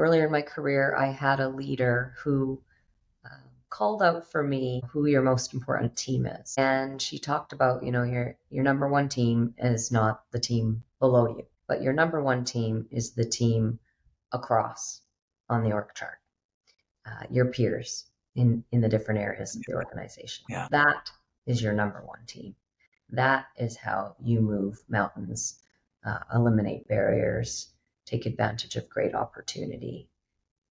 earlier in my career, I had a leader who called out for me who your most important team is. And she talked about, your number one team is not the team below you, but your number one team is the team across on the org chart, your peers in the different areas of the organization. Yeah. That is your number one team. That is how you move mountains, eliminate barriers, take advantage of great opportunity.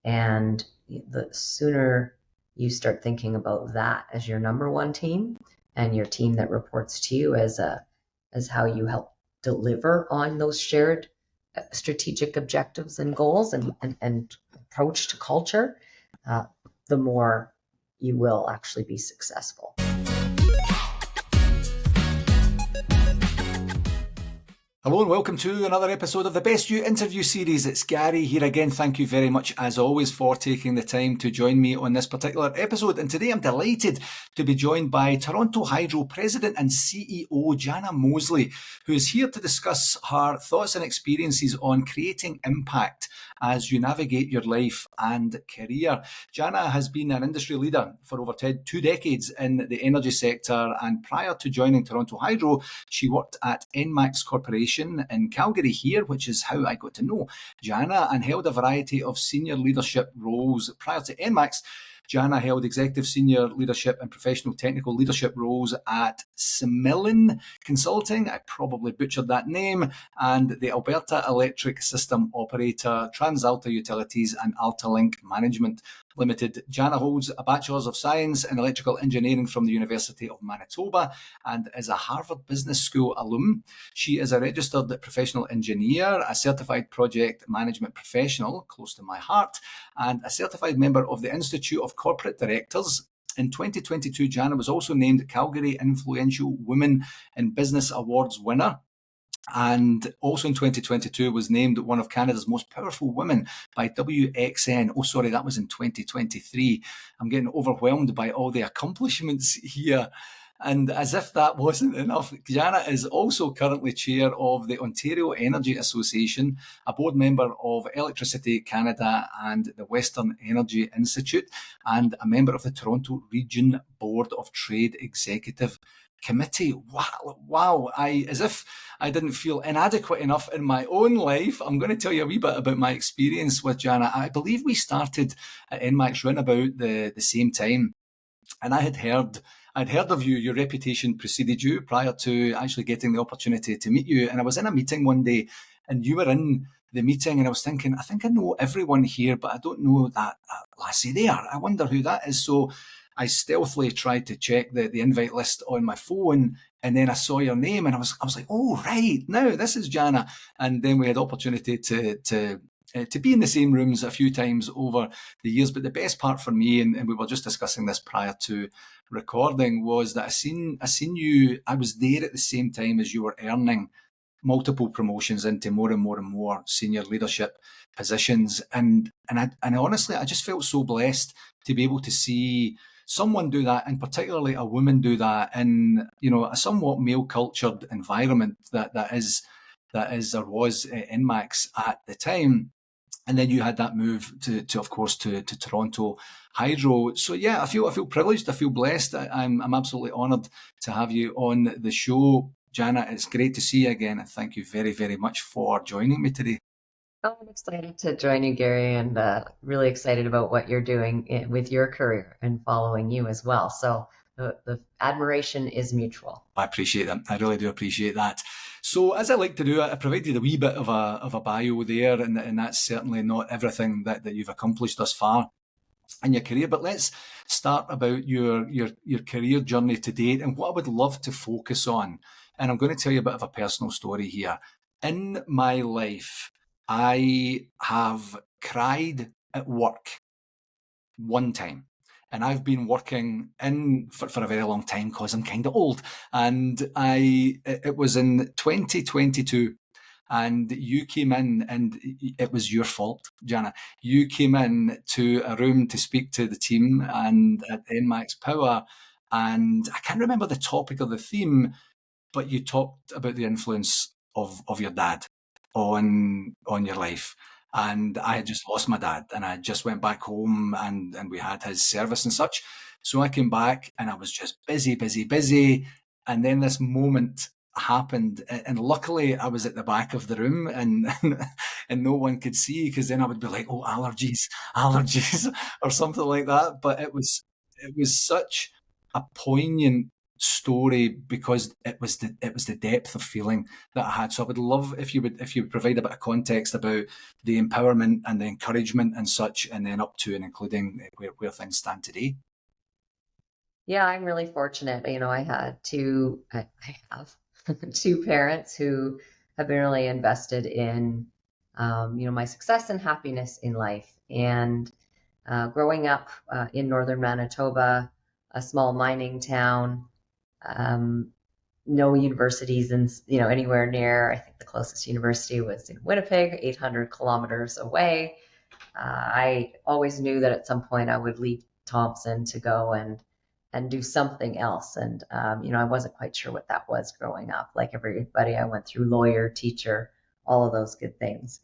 And the sooner you start thinking about that as your number one team and your team that reports to you as how you help deliver on those shared strategic objectives and goals and approach to culture, the more you will actually be successful. Hello and welcome to another episode of the Best You interview series. It's Gary here again. Thank you very much as always for taking the time to join me on this particular episode. And today I'm delighted to be joined by Toronto Hydro President and CEO Jana Mosley, who is here to discuss her thoughts and experiences on creating impact as you navigate your life and career. Jana has been an industry leader for over 2 decades in the energy sector, and prior to joining Toronto Hydro, she worked at 𝗬𝗲𝗿𝗄𝗄 Corporation in Calgary here, which is how I got to know Jana, and held a variety of senior leadership roles. Prior to 𝗬𝗲𝗿𝗄𝗄, Jana held executive senior leadership and professional technical leadership roles at 𝗬𝗲𝗿𝗄𝗄 Consulting, I probably butchered that name, and the Alberta Electric System Operator, TransAlta Utilities and AltaLink Management Limited. Jana holds a Bachelor's of Science in Electrical Engineering from the University of Manitoba and is a Harvard Business School alum. She is a registered professional engineer, a certified project management professional, close to my heart, and a certified member of the Institute of Corporate Directors. In 2022, Jana was also named Calgary Influential Women in Business Awards winner. And also in 2022 was named one of Canada's most powerful women by WXN. Oh, sorry, that was in 2023. I'm getting overwhelmed by all the accomplishments here. And as if that wasn't enough, Jana is also currently chair of the Ontario Energy Association, a board member of Electricity Canada and the Western Energy Institute, and a member of the Toronto Region Board of Trade Executive Committee. Wow. As if I didn't feel inadequate enough in my own life, I'm going to tell you a wee bit about my experience with Jana. I believe we started at 𝗬𝗲𝗿𝗄𝗄 around about the same time. And I'd heard of you. Your reputation preceded you prior to actually getting the opportunity to meet you. And I was in a meeting one day and you were in the meeting and I was thinking, I think I know everyone here, but I don't know that lassie there. I wonder who that is. So I stealthily tried to check the invite list on my phone, and then I saw your name and I was like, oh, right, now this is Jana. And then we had opportunity to be in the same rooms a few times over the years. But the best part for me, and we were just discussing this prior to recording, was that I seen you. I was there at the same time as you were earning multiple promotions into more and more and more senior leadership positions. And honestly, I just felt so blessed to be able to see someone do that, and particularly a woman do that in, a somewhat male-cultured environment that is or was 𝗬𝗲𝗿𝗄𝗄 at the time. And then you had that move to Toronto Hydro. So yeah, I feel privileged. I feel blessed. I'm absolutely honoured to have you on the show, Jana. It's great to see you again, and thank you very, very much for joining me today. Oh, I'm excited to join you, Gary, and really excited about what you're doing with your career and following you as well. So the admiration is mutual. I appreciate that. I really do appreciate that. So as I like to do, I provided a wee bit of a bio there, and that's certainly not everything that you've accomplished thus far in your career. But let's start about your career journey to date and what I would love to focus on. And I'm going to tell you a bit of a personal story here. In my life, I have cried at work one time. And I've been working for a very long time because I'm kind of old. And it was in 2022 and you came in, and it was your fault, Jana. You came in to a room to speak to the team and at 𝗬𝗲𝗿𝗄𝗄, and I can't remember the topic or the theme, but you talked about the influence of your dad on your life. and I had just lost my dad, and I just went back home, and we had his service and such. So I came back, and I was just busy, busy, busy, and then this moment happened, and luckily I was at the back of the room, and and no one could see, because then I would be like, oh, allergies, allergies, or something like that. But it was such a poignant story, because it was the depth of feeling that I had. So I would love if you would provide a bit of context about the empowerment and the encouragement and such, and then up to and including where things stand today. Yeah, I'm really fortunate. I have two parents who have been really invested in, my success and happiness in life. And growing up in Northern Manitoba, a small mining town, um, no universities in, anywhere near. I think the closest university was in Winnipeg, 800 kilometers away. I always knew that at some point I would leave Thompson to go and do something else. And I wasn't quite sure what that was growing up. Like everybody, I went through lawyer, teacher, all of those good things.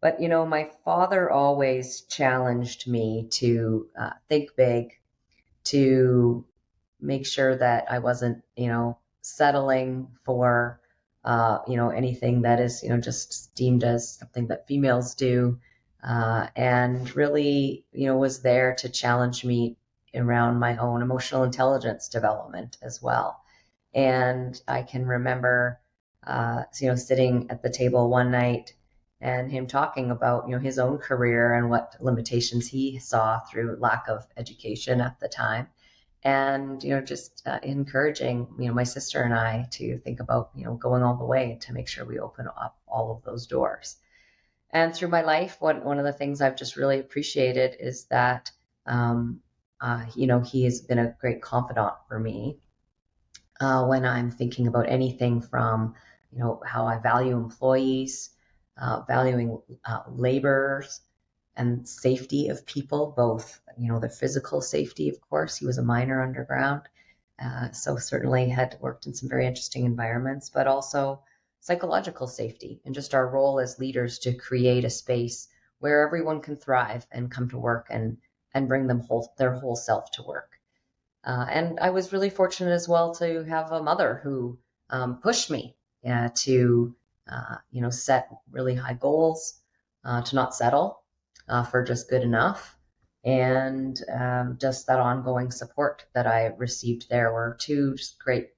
But my father always challenged me to think big, to make sure that I wasn't, settling for, anything that is, just deemed as something that females do, and really, was there to challenge me around my own emotional intelligence development as well. And I can remember, sitting at the table one night and him talking about, his own career and what limitations he saw through lack of education at the time. And, just encouraging, my sister and I to think about, going all the way to make sure we open up all of those doors. And through my life, one of the things I've just really appreciated is that, he has been a great confidant for me when I'm thinking about anything from, how I value employees, valuing laborers and safety of people, both, the physical safety, of course. He was a miner underground, so certainly had worked in some very interesting environments, but also psychological safety and just our role as leaders to create a space where everyone can thrive and come to work and bring their whole self to work. And I was really fortunate as well to have a mother who pushed me to, set really high goals, to not settle for just good enough. And just that ongoing support that I received there were two just great,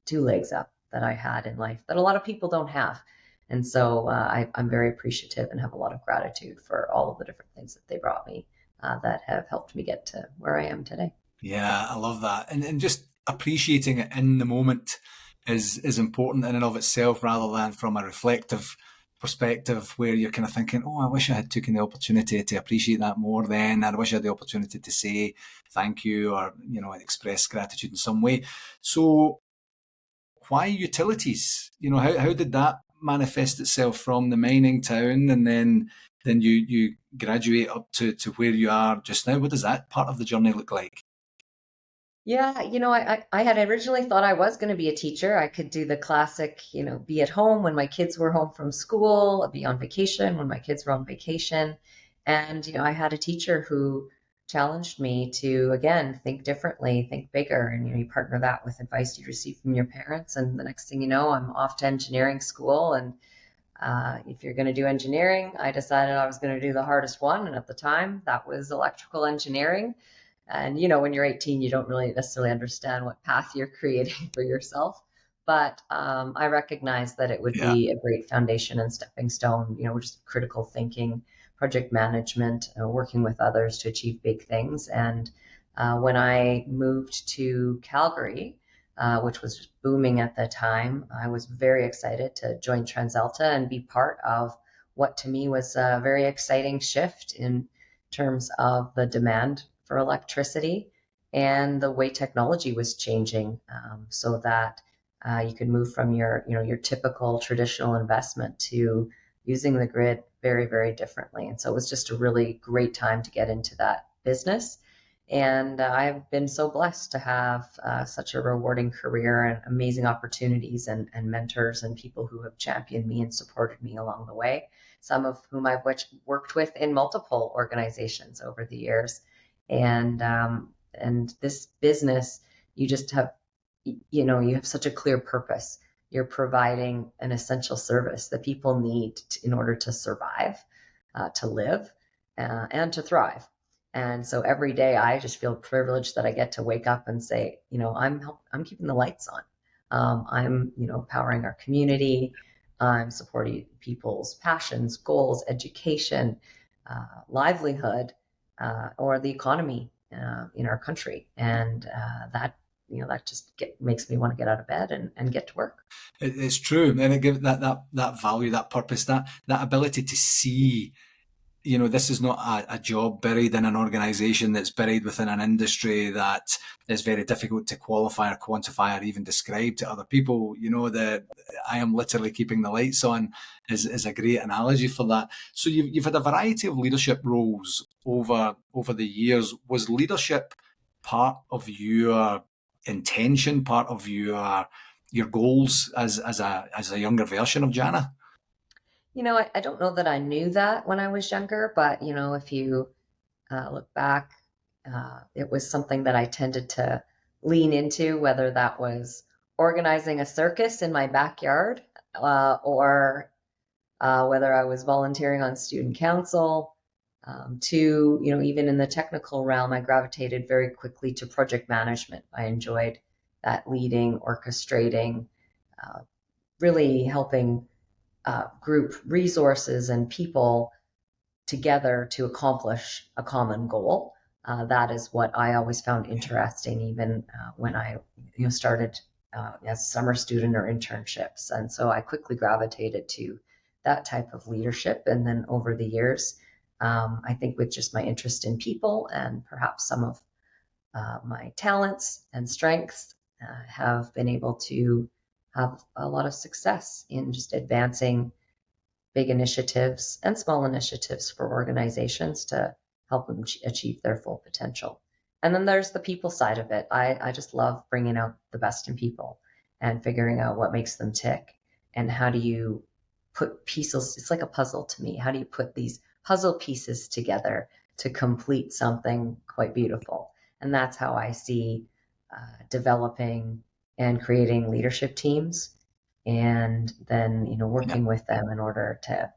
two legs up that I had in life that a lot of people don't have. And so I'm very appreciative and have a lot of gratitude for all of the different things that they brought me that have helped me get to where I am today. Yeah, I love that. And just appreciating it in the moment is important in and of itself, rather than from a reflective perspective where you're kind of thinking, oh, I wish I had taken the opportunity to appreciate that more then. I wish I had the opportunity to say thank you, or, express gratitude in some way. So why utilities? How did that manifest itself from the mining town, and then you graduate up to where you are just now? What does that part of the journey look like? Yeah, I had originally thought I was going to be a teacher. I could do the classic, be at home when my kids were home from school, be on vacation when my kids were on vacation. And, I had a teacher who challenged me to, again, think differently, think bigger. And, you partner that with advice you receive from your parents. And the next thing you know, I'm off to engineering school. And if you're going to do engineering, I decided I was going to do the hardest one. And at the time, that was electrical engineering. And when you're 18, you don't really necessarily understand what path you're creating for yourself. But I recognized that it would Yeah. be a great foundation and stepping stone, just critical thinking, project management, working with others to achieve big things. And when I moved to Calgary, which was booming at the time, I was very excited to join TransAlta and be part of what to me was a very exciting shift in terms of the demand for electricity and the way technology was changing, so that you could move from your typical traditional investment to using the grid very, very differently. And so it was just a really great time to get into that business. And I've been so blessed to have such a rewarding career and amazing opportunities and mentors and people who have championed me and supported me along the way, some of whom I've worked with in multiple organizations over the years. And this business, you just have, you know, you have such a clear purpose. You're providing an essential service that people need in order to survive, to live, and to thrive. And so every day I just feel privileged that I get to wake up and say, you know, I'm keeping the lights on. I'm, you know, powering our community. I'm supporting people's passions, goals, education, livelihood, or the economy in our country. And that, you know, that just makes me want to get out of bed and get to work. It's true, and it gives that value, that purpose, that ability to see, you know, this is not a job buried in an organization that's buried within an industry that is very difficult to qualify or quantify or even describe to other people. You know, that I am literally keeping the lights on is a great analogy for that. So you've had a variety of leadership roles over the years. Was leadership part of your intention, part of your goals as a younger version of Jana? You know, I don't know that I knew that when I was younger, but, you know, if you look back, it was something that I tended to lean into, whether that was organizing a circus in my backyard, or whether I was volunteering on student council, to, you know, even in the technical realm, I gravitated very quickly to project management. I enjoyed that leading, orchestrating, really helping group resources and people together to accomplish a common goal. That is what I always found interesting, even when I, you know, started as a summer student or internships. And so I quickly gravitated to that type of leadership. And then over the years, I think with just my interest in people and perhaps some of my talents and strengths, have been able to have a lot of success in just advancing big initiatives and small initiatives for organizations to help them achieve their full potential. And then there's the people side of it. I just love bringing out the best in people and figuring out what makes them tick and how do you put pieces. It's like a puzzle to me. How do you put these puzzle pieces together to complete something quite beautiful? And that's how I see developing and creating leadership teams, and then, you know, working with them in order to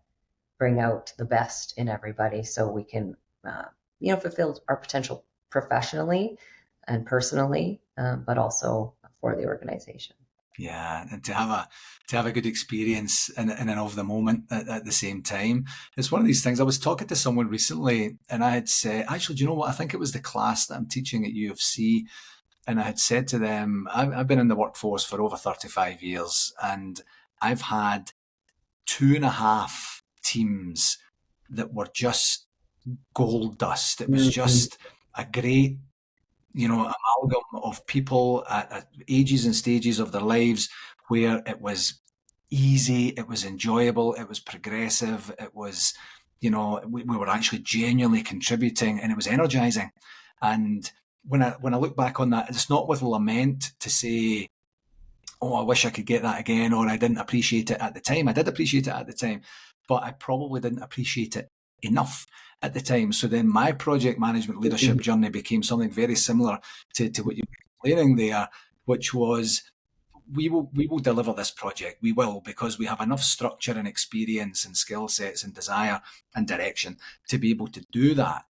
bring out the best in everybody so we can, you know, fulfill our potential professionally and personally, but also for the organization. Yeah, and to have a good experience in and of the moment at the same time. It's one of these things. I was talking to someone recently, and I had said, actually, do you know what? I think it was the class that I'm teaching at 𝗬𝗄𝐶, and I had said to them, I've been in the workforce for over 35 years, and I've had 2.5 teams that were just gold dust. It was Mm-hmm. just a great, you know, amalgam of people at ages and stages of their lives where it was easy, it was enjoyable, it was progressive, it was, you know, we were actually genuinely contributing, and it was energizing. And when I look back on that, it's not with lament to say, oh, I wish I could get that again, or I didn't appreciate it at the time. I did appreciate it at the time, but I probably didn't appreciate it enough at the time. So then my project management leadership journey became something very similar to what you were explaining there, which was we will deliver this project. We will, because we have enough structure and experience and skill sets and desire and direction to be able to do that.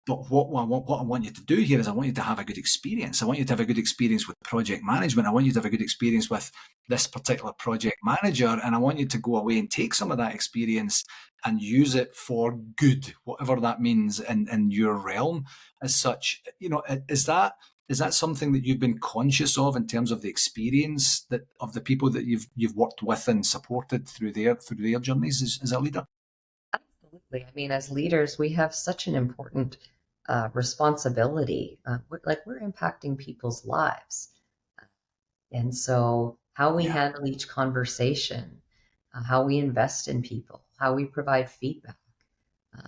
But what I want you to do here is I want you to have a good experience. I want you to have a good experience with project management. I want you to have a good experience with this particular project manager. And I want you to go away and take some of that experience and use it for good, whatever that means in your realm as such. You know, is that something that you've been conscious of in terms of the experience that of the people that you've worked with and supported through their journeys as a leader? Absolutely. I mean, as leaders, we have such an important responsibility. We're impacting people's lives. And so, how we Yeah. handle each conversation, how we invest in people, how we provide feedback.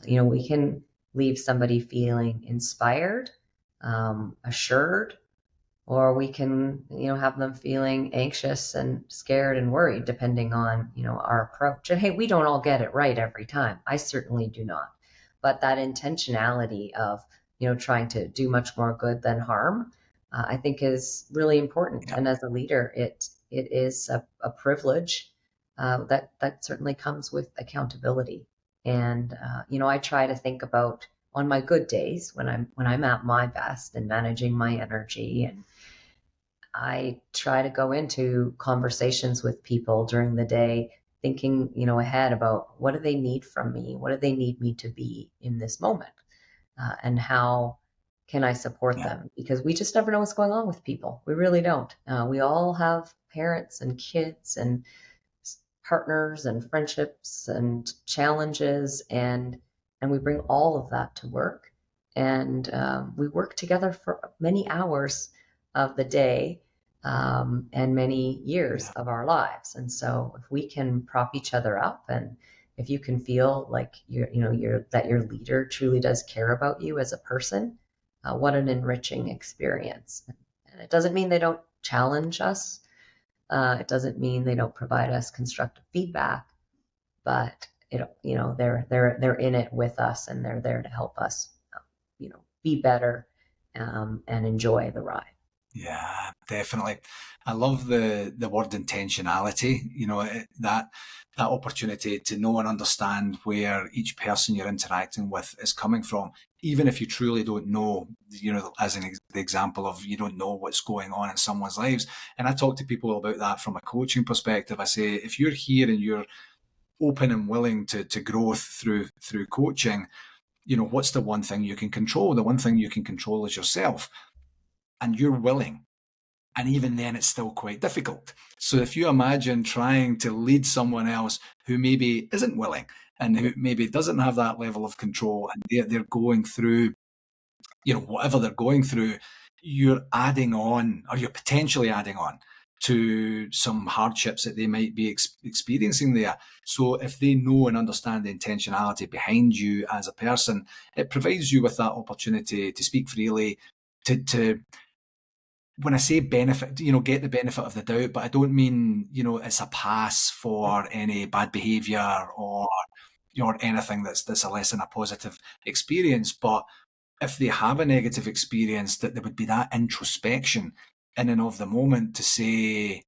You know, we can leave somebody feeling inspired, assured, or we can, have them feeling anxious and scared and worried, depending on, our approach. And hey, we don't all get it right every time. I certainly do not. But that intentionality of, trying to do much more good than harm, I think is really important. Yeah. And as a leader, it is a privilege that certainly comes with accountability. And I try to think about, on my good days, when I'm at my best and managing my energy, and I try to go into conversations with people during the day thinking, ahead about what do they need from me? What do they need me to be in this moment? And how can I support them? Because we just never know what's going on with people. We really don't. We all have parents and kids and partners and friendships and challenges, and we bring all of that to work, and we work together for many hours of the day, and many years of our lives. And so if we can prop each other up, and if you can feel like that your leader truly does care about you as a person, what an enriching experience. And it doesn't mean they don't challenge us. It doesn't mean they don't provide us constructive feedback, but they're in it with us, and they're there to help us, be better, and enjoy the ride. Yeah, definitely. I love the word intentionality, that opportunity to know and understand where each person you're interacting with is coming from, even if you truly don't know, as the example of you don't know what's going on in someone's lives. And I talk to people about that from a coaching perspective. I say, if you're here and you're open and willing to growth through coaching, what's the one thing you can control? The one thing you can control is yourself, and you're willing. And even then, it's still quite difficult. So if you imagine trying to lead someone else who maybe isn't willing and who maybe doesn't have that level of control, and they're going through, whatever they're going through, you're adding on, or you're potentially adding on to some hardships that they might be experiencing there. So if they know and understand the intentionality behind you as a person, it provides you with that opportunity to speak freely, to when I say benefit, get the benefit of the doubt, but I don't mean, it's a pass for any bad behavior or anything that's a less than a positive experience. But if they have a negative experience, that there would be that introspection in and of the moment to say,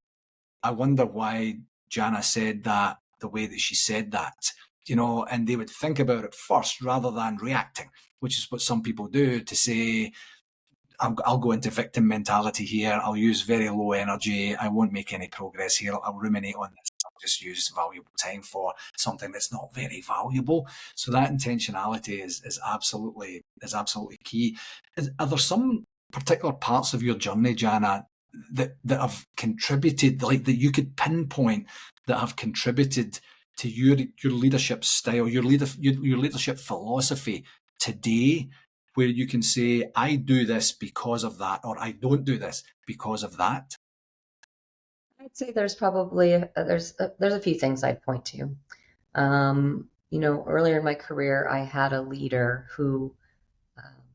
I wonder why Jana said that the way that she said that, and they would think about it first rather than reacting, which is what some people do, to say, I'll go into victim mentality here. I'll use very low energy. I won't make any progress here. I'll ruminate on this. I'll just use valuable time for something that's not very valuable. So that intentionality is absolutely key. Are there some particular parts of your journey, Jana, that have contributed, like that you could pinpoint, that have contributed to your leadership style, your leadership philosophy today, where you can say, I do this because of that, or I don't do this because of that? I'd say there's probably there's a few things I'd point to. Earlier in my career, I had a leader who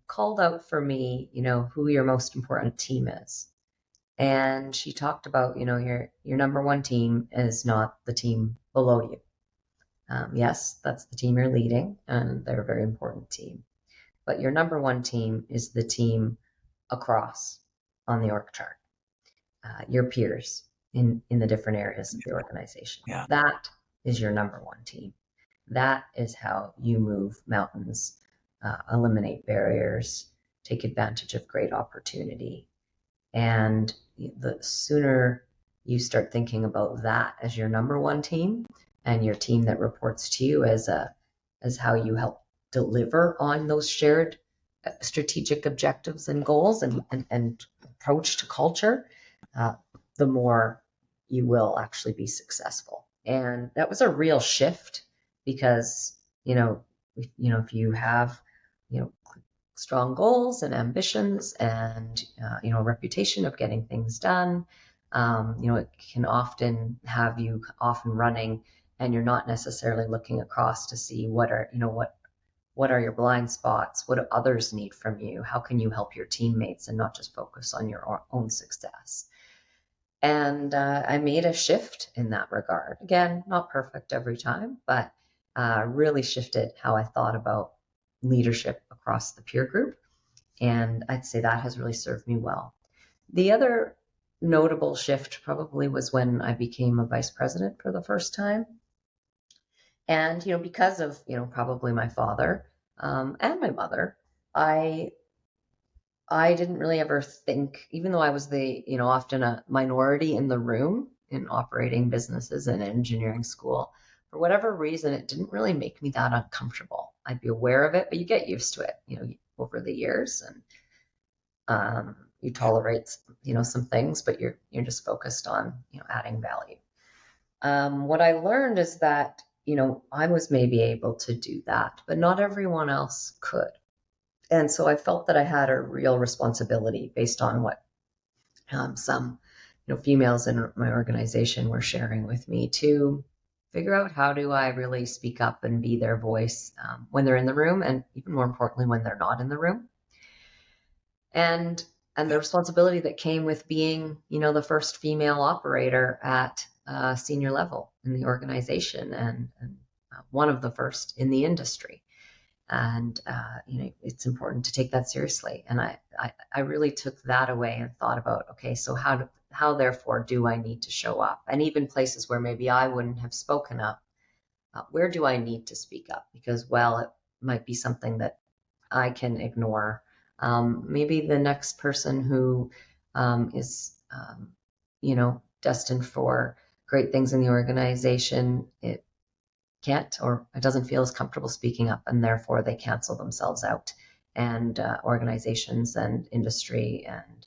called out for me, who your most important team is. And she talked about, your number one team is not the team below you. Yes, that's the team you're leading, and they're a very important team. But your number one team is the team across on the org chart, your peers in the different areas of the organization. Yeah. That is your number one team. That is how you move mountains, eliminate barriers, take advantage of great opportunity. And the sooner you start thinking about that as your number one team, and your team that reports to you as how you help deliver on those shared strategic objectives and goals, and approach to culture, the more you will actually be successful. And that was a real shift, because if you have strong goals and ambitions, and a reputation of getting things done, it can often have you running, and you're not necessarily looking across to see what what are your blind spots? What do others need from you? How can you help your teammates and not just focus on your own success? And I made a shift in that regard. Again, not perfect every time, but really shifted how I thought about leadership across the peer group. And I'd say that has really served me well. The other notable shift probably was when I became a vice president for the first time. And, because of, probably my father and my mother, I didn't really ever think, even though I was often a minority in the room in operating businesses and engineering school, for whatever reason, it didn't really make me that uncomfortable. I'd be aware of it, but you get used to it, over the years, and you tolerate, some things, but you're just focused on, adding value. What I learned is that, I was maybe able to do that, but not everyone else could. And so I felt that I had a real responsibility based on what some females in my organization were sharing with me to figure out how do I really speak up and be their voice when they're in the room, and even more importantly, when they're not in the room. And the responsibility that came with being, the first female operator at senior level in the organization, and one of the first in the industry. And, it's important to take that seriously. And I really took that away and thought about, okay, so how therefore do I need to show up? And even places where maybe I wouldn't have spoken up, where do I need to speak up? Because, it might be something that I can ignore. Maybe the next person who is, destined for great things in the organization, it can't, or it doesn't feel as comfortable speaking up, and therefore they cancel themselves out, and organizations and industry and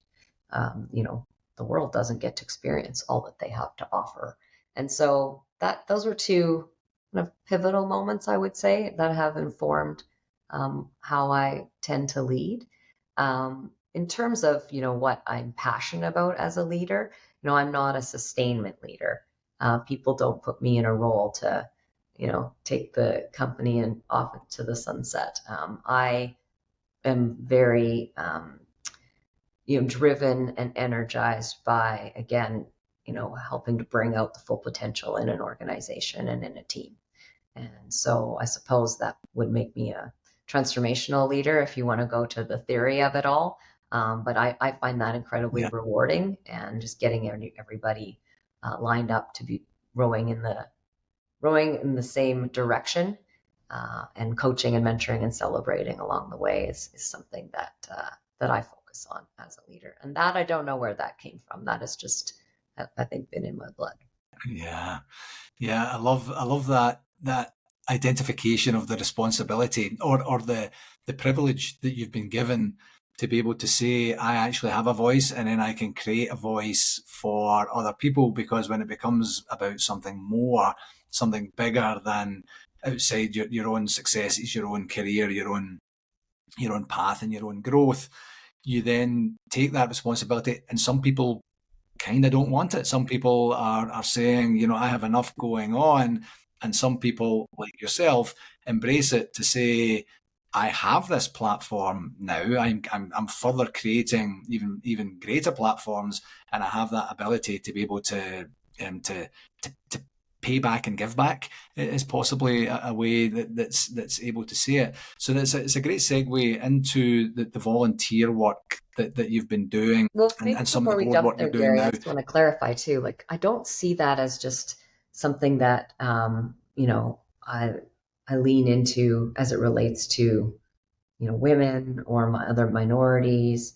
the world doesn't get to experience all that they have to offer. And so those were two kind of pivotal moments, I would say, that have informed how I tend to lead. In terms of what I'm passionate about as a leader, I'm not a sustainment leader. People don't put me in a role to take the company and off to the sunset. I am very, driven and energized by, again, helping to bring out the full potential in an organization and in a team. And so I suppose that would make me a transformational leader if you want to go to the theory of it all. But I find that incredibly rewarding, and just getting everybody lined up to be rowing in the same direction, and coaching and mentoring and celebrating along the way is something that I focus on as a leader. And that, I don't know where that came from. That has just, I think, been in my blood. Yeah. I love that identification of the responsibility or the privilege that you've been given to be able to say, I actually have a voice, and then I can create a voice for other people. Because when it becomes about something more, something bigger than outside your own successes, your own career, your own path and your own growth, you then take that responsibility. And some people kind of don't want it. Some people are saying, I have enough going on. And some people, like yourself, embrace it to say, I have this platform now. I'm further creating even greater platforms, and I have that ability to be able to pay back and give back is possibly a way that's able to say it. So it's a great segue into the volunteer work that you've been doing, and some of the board work you're doing now. I just want to clarify too, I don't see that as just something that I lean into as it relates to women or other minorities.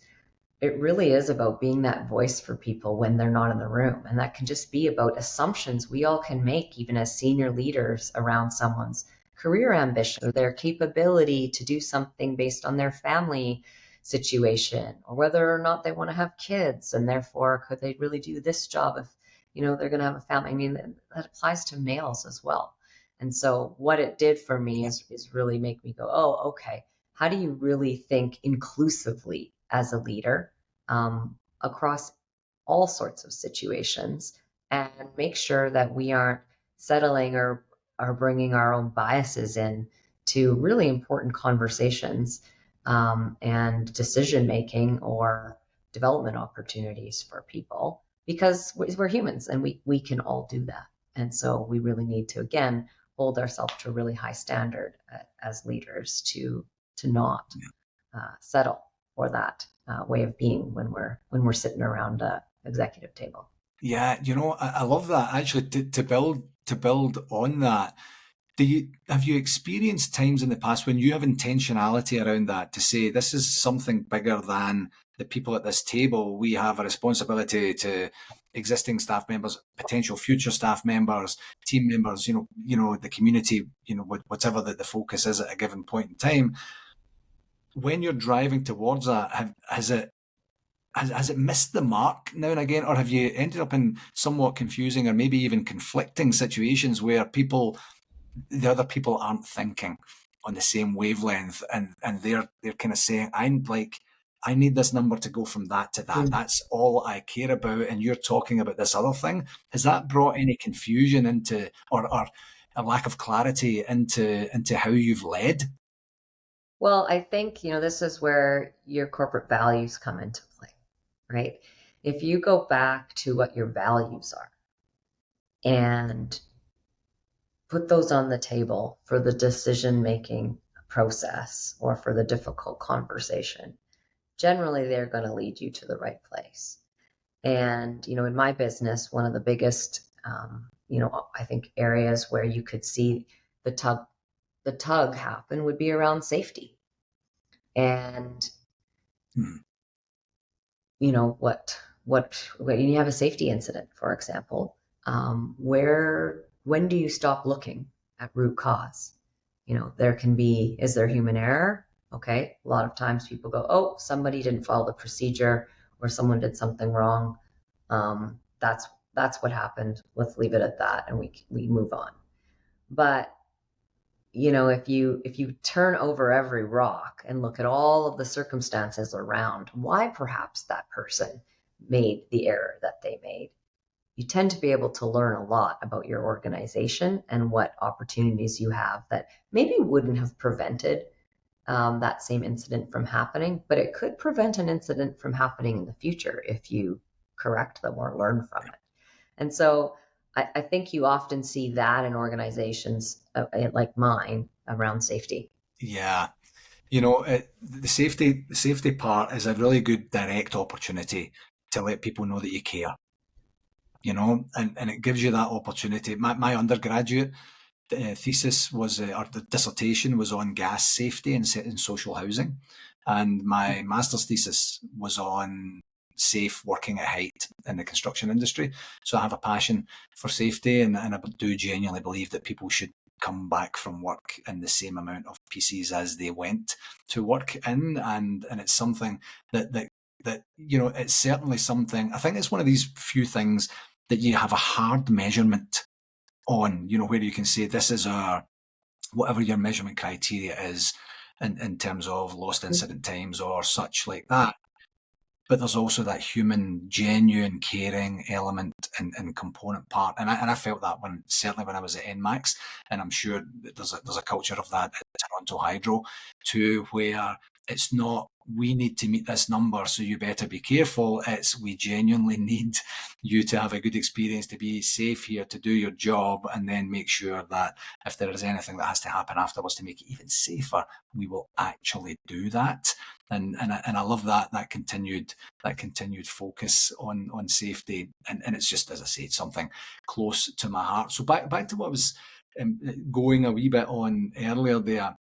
It really is about being that voice for people when they're not in the room. And that can just be about assumptions we all can make, even as senior leaders, around someone's career ambition or their capability to do something based on their family situation, or whether or not they want to have kids, and therefore could they really do this job if they're going to have a family. I mean, that applies to males as well. And so what it did for me is really make me go, oh, okay, how do you really think inclusively as a leader across all sorts of situations, and make sure that we aren't settling or bringing our own biases in to really important conversations and decision making or development opportunities for people, because we're humans and we can all do that. And so we really need to, again, hold ourselves to a really high standard as leaders to not settle for that way of being when we're sitting around a executive table. Yeah, I love that actually. To build on that, have you experienced times in the past when you have intentionality around that to say this is something bigger than the people at this table? We have a responsibility to existing staff members, potential future staff members, team members, the community, whatever the focus is at a given point in time. When you're driving towards that, has it missed the mark now and again, or have you ended up in somewhat confusing or maybe even conflicting situations where the other people aren't thinking on the same wavelength, and they're kind of saying, I need this number to go from that to that. That's all I care about, and you're talking about this other thing. Has that brought any confusion into or a lack of clarity into how you've led? Well, I think, this is where your corporate values come into play, right? If you go back to what your values are and put those on the table for the decision-making process or for the difficult conversation, generally they're going to lead you to the right place. And, in my business, one of the biggest, I think areas where you could see the tug happen would be around safety. And, when you have a safety incident, for example, when do you stop looking at root cause? Is there human error? Okay. A lot of times people go, oh, somebody didn't follow the procedure or someone did something wrong. That's what happened. Let's leave it at that. And we move on. But, if you turn over every rock and look at all of the circumstances around why perhaps that person made the error that they made, you tend to be able to learn a lot about your organization and what opportunities you have that maybe wouldn't have prevented that same incident from happening, but it could prevent an incident from happening in the future if you correct them or learn from it. And so I think you often see that in organizations like mine around safety. Yeah. The safety part is a really good direct opportunity to let people know that you care. And it gives you that opportunity. My undergraduate thesis was, or the dissertation was on gas safety in social housing, and my master's thesis was on safe working at height in the construction industry. So I have a passion for safety, and I do genuinely believe that people should come back from work in the same amount of PCs as they went to work in, and it's something that it's certainly something. I think it's one of these few things that you have a hard measurement on, where you can say this is whatever your measurement criteria is in terms of lost incident times or such like that. But there's also that human, genuine, caring element and component part, and I felt that certainly when I was at NMAX, and I'm sure that there's a culture of that at Toronto Hydro too, where it's not we need to meet this number, so you better be careful. It's we genuinely need you to have a good experience, to be safe here, to do your job, and then make sure that if there is anything that has to happen afterwards to make it even safer, we will actually do that. And I love that continued focus on safety, and it's just, as I say, it's something close to my heart. So back to what I was going a wee bit on earlier there.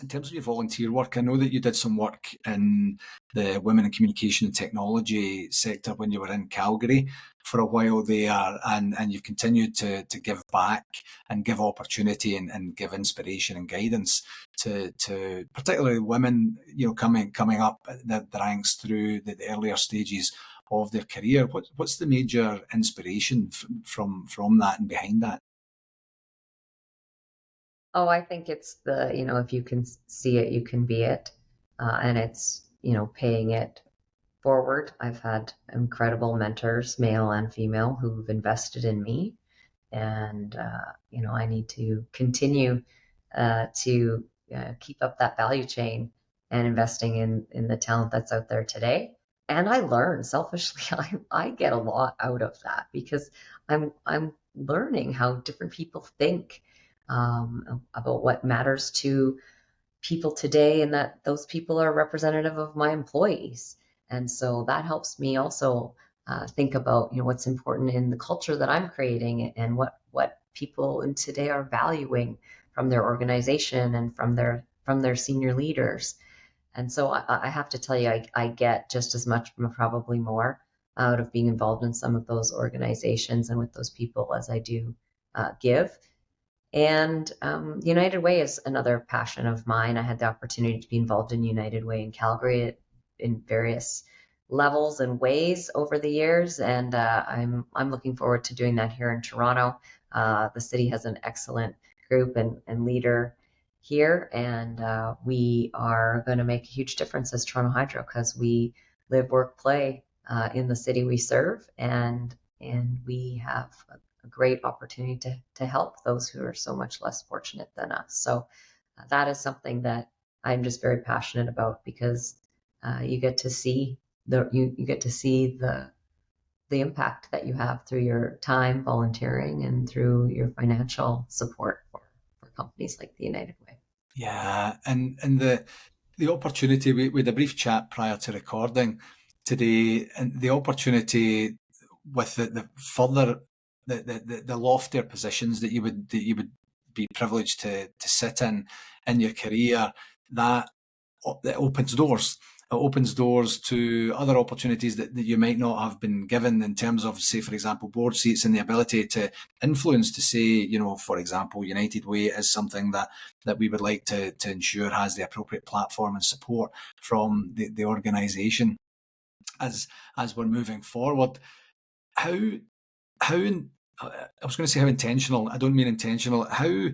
In terms of your volunteer work, I know that you did some work in the women in communication and technology sector when you were in Calgary for a while there, and you've continued to give back and give opportunity and give inspiration and guidance to particularly women, coming up the ranks through the earlier stages of their career. What's the major inspiration from that and behind that? Oh, I think it's if you can see it, you can be it. And it's, paying it forward. I've had incredible mentors, male and female, who've invested in me. And, I need to continue to keep up that value chain and investing in the talent that's out there today. And I learn selfishly, I get a lot out of that because I'm learning how different people think about what matters to people today, and that those people are representative of my employees. And so that helps me also think about what's important in the culture that I'm creating, and what people in today are valuing from their organization and from their senior leaders. And so I have to tell you, I get just as much, probably more, out of being involved in some of those organizations and with those people as I do give. And United Way is another passion of mine. I had the opportunity to be involved in United Way in Calgary in various levels and ways over the years, and I'm looking forward to doing that here in Toronto. The city has an excellent group and leader here, and we are going to make a huge difference as Toronto Hydro, because we live, work, play in the city we serve, and we have a great opportunity to help those who are so much less fortunate than us. So that is something that I'm just very passionate about, because you get to see the impact that you have through your time volunteering and through your financial support for companies like the United Way. Yeah, and the opportunity, we had a brief chat prior to recording today, and the opportunity with the further the loftier positions that you would be privileged to sit in your career, that opens doors. It opens doors to other opportunities that you might not have been given, in terms of, say, for example, board seats, and the ability to influence, to say, for example, United Way is something that we would like to ensure has the appropriate platform and support from the organisation as we're moving forward. How I was going to say how intentional, I don't mean intentional, how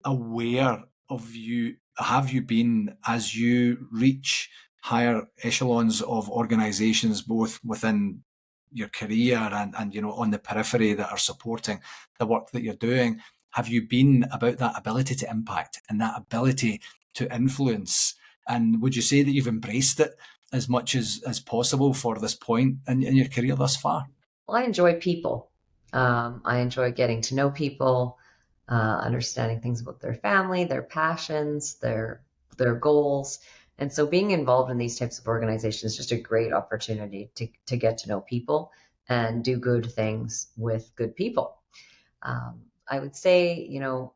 aware of you have you been as you reach higher echelons of organizations, both within your career and on the periphery, that are supporting the work that you're doing? Have you been about that ability to impact and that ability to influence? And would you say that you've embraced it as much as possible for this point in your career thus far? Well, I enjoy people. I enjoy getting to know people, understanding things about their family, their passions, their goals. And so being involved in these types of organizations is just a great opportunity to get to know people and do good things with good people. I would say,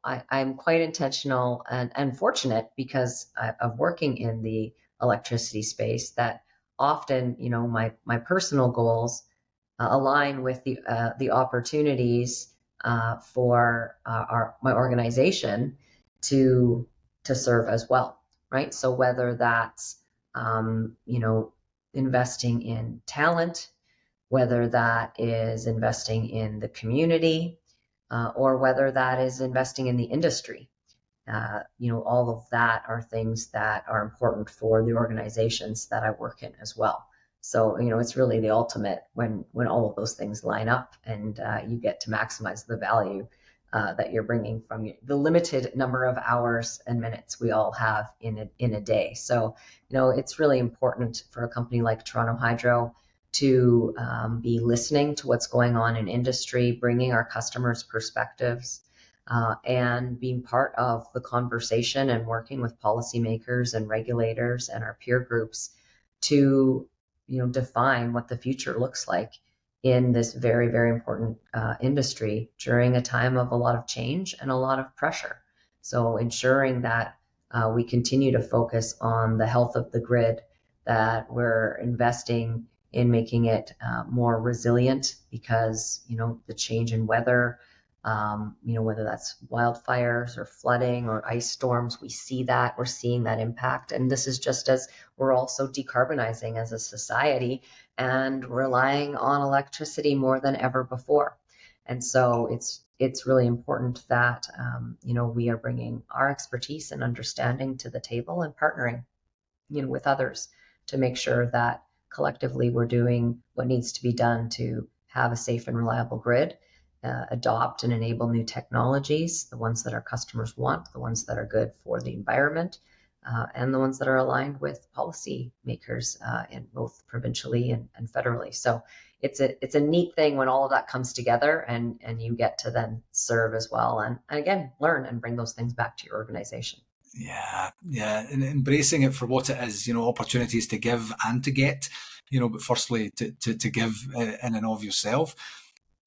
I'm quite intentional and fortunate, because of working in the electricity space, that often, my personal goals align with the opportunities for my organization to serve as well, right? So whether that's investing in talent, whether that is investing in the community, or whether that is investing in the industry, all of that are things that are important for the organizations that I work in as well. So, it's really the ultimate when all of those things line up, and you get to maximize the value that you're bringing from the limited number of hours and minutes we all have in a day. So, it's really important for a company like Toronto Hydro to be listening to what's going on in industry, bringing our customers' perspectives, and being part of the conversation, and working with policymakers and regulators and our peer groups to define what the future looks like in this very, very important industry during a time of a lot of change and a lot of pressure. So ensuring that we continue to focus on the health of the grid, that we're investing in making it more resilient, because the change in weather, whether that's wildfires or flooding or ice storms, we're seeing that impact. And this is just as we're also decarbonizing as a society and relying on electricity more than ever before. And so it's really important that we are bringing our expertise and understanding to the table, and partnering with others to make sure that collectively we're doing what needs to be done to have a safe and reliable grid, adopt and enable new technologies, the ones that our customers want, the ones that are good for the environment, and the ones that are aligned with policy makers in both provincially and federally. So it's a neat thing when all of that comes together and you get to then serve as well and again, learn and bring those things back to your organization. Yeah, and embracing it for what it is, opportunities to give and to get, but firstly to give in and of yourself.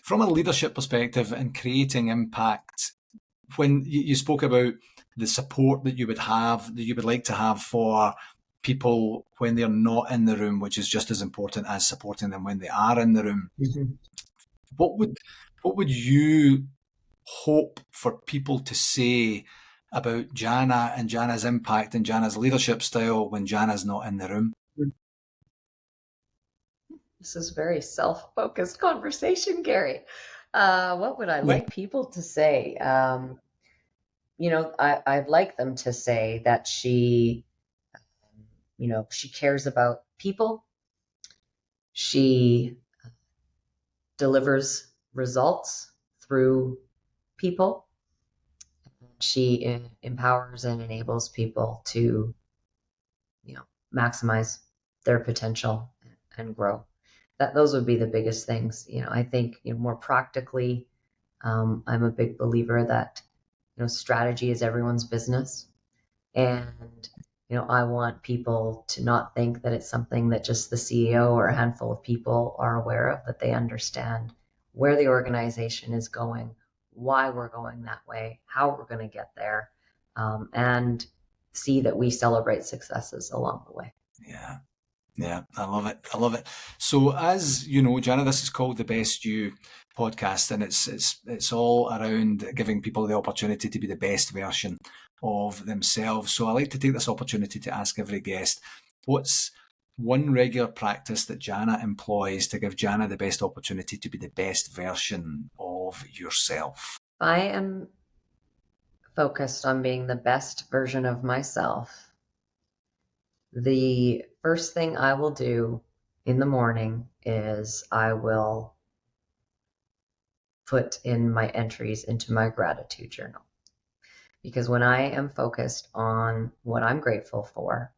From a leadership perspective and creating impact, when you spoke about the support that you would have, that you would like to have for people when they're not in the room, which is just as important as supporting them when they are in the room. Mm-hmm. What would you hope for people to say about Jana and Jana's impact and Jana's leadership style when Jana's not in the room? This is a very self-focused conversation, Gary. What would I like people to say? I'd like them to say that she cares about people. She delivers results through people. She empowers and enables people to, maximize their potential and grow. Those would be the biggest things. I think, more practically, I'm a big believer that, strategy is everyone's business. And, I want people to not think that it's something that just the CEO or a handful of people are aware of, that they understand where the organization is going, why we're going that way, how we're going to get there, and see that we celebrate successes along the way. Yeah, I love it. So as you know, Jana, this is called the Best You podcast, and it's all around giving people the opportunity to be the best version of themselves. So I like to take this opportunity to ask every guest, what's one regular practice that Jana employs to give Jana the best opportunity to be the best version of yourself? I am focused on being the best version of myself. The first thing I will do in the morning is I will put in my entries into my gratitude journal. Because when I am focused on what I'm grateful for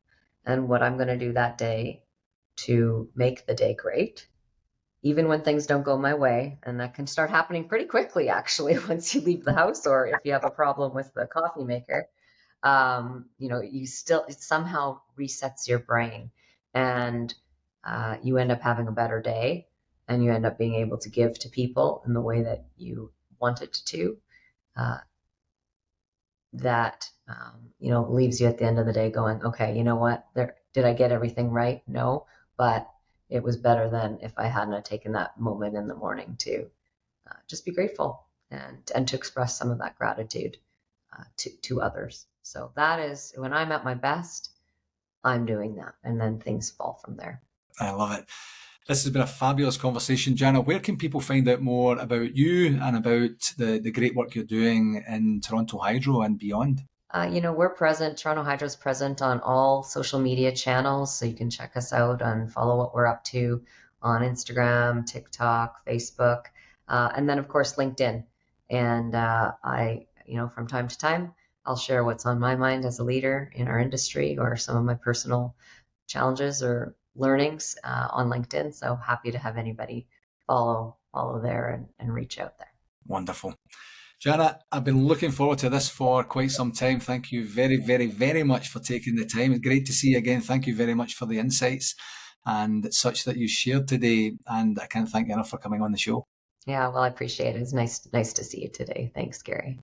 and what I'm going to do that day to make the day great, even when things don't go my way, and that can start happening pretty quickly, actually, once you leave the house, or if you have a problem with the coffee maker, it somehow resets your brain, and you end up having a better day, and you end up being able to give to people in the way that you wanted to. That leaves you at the end of the day going, okay, you know what? Did I get everything right? No, but it was better than if I hadn't taken that moment in the morning to just be grateful and to express some of that gratitude to others. So that is when I'm at my best, I'm doing that, and then things fall from there. I love it. This has been a fabulous conversation. Jana, where can people find out more about you and about the great work you're doing in Toronto Hydro and beyond? We're present. Toronto Hydro is present on all social media channels, so you can check us out and follow what we're up to on Instagram, TikTok, Facebook, and then, of course, LinkedIn. And from time to time, I'll share what's on my mind as a leader in our industry or some of my personal challenges or learnings on LinkedIn. So happy to have anybody follow there and reach out there. Wonderful. Jana, I've been looking forward to this for quite some time. Thank you very, very, very much for taking the time. It's great to see you again. Thank you very much for the insights and such that you shared today. And I can't thank you enough for coming on the show. Yeah, well, I appreciate it. It's nice to see you today. Thanks, Gary.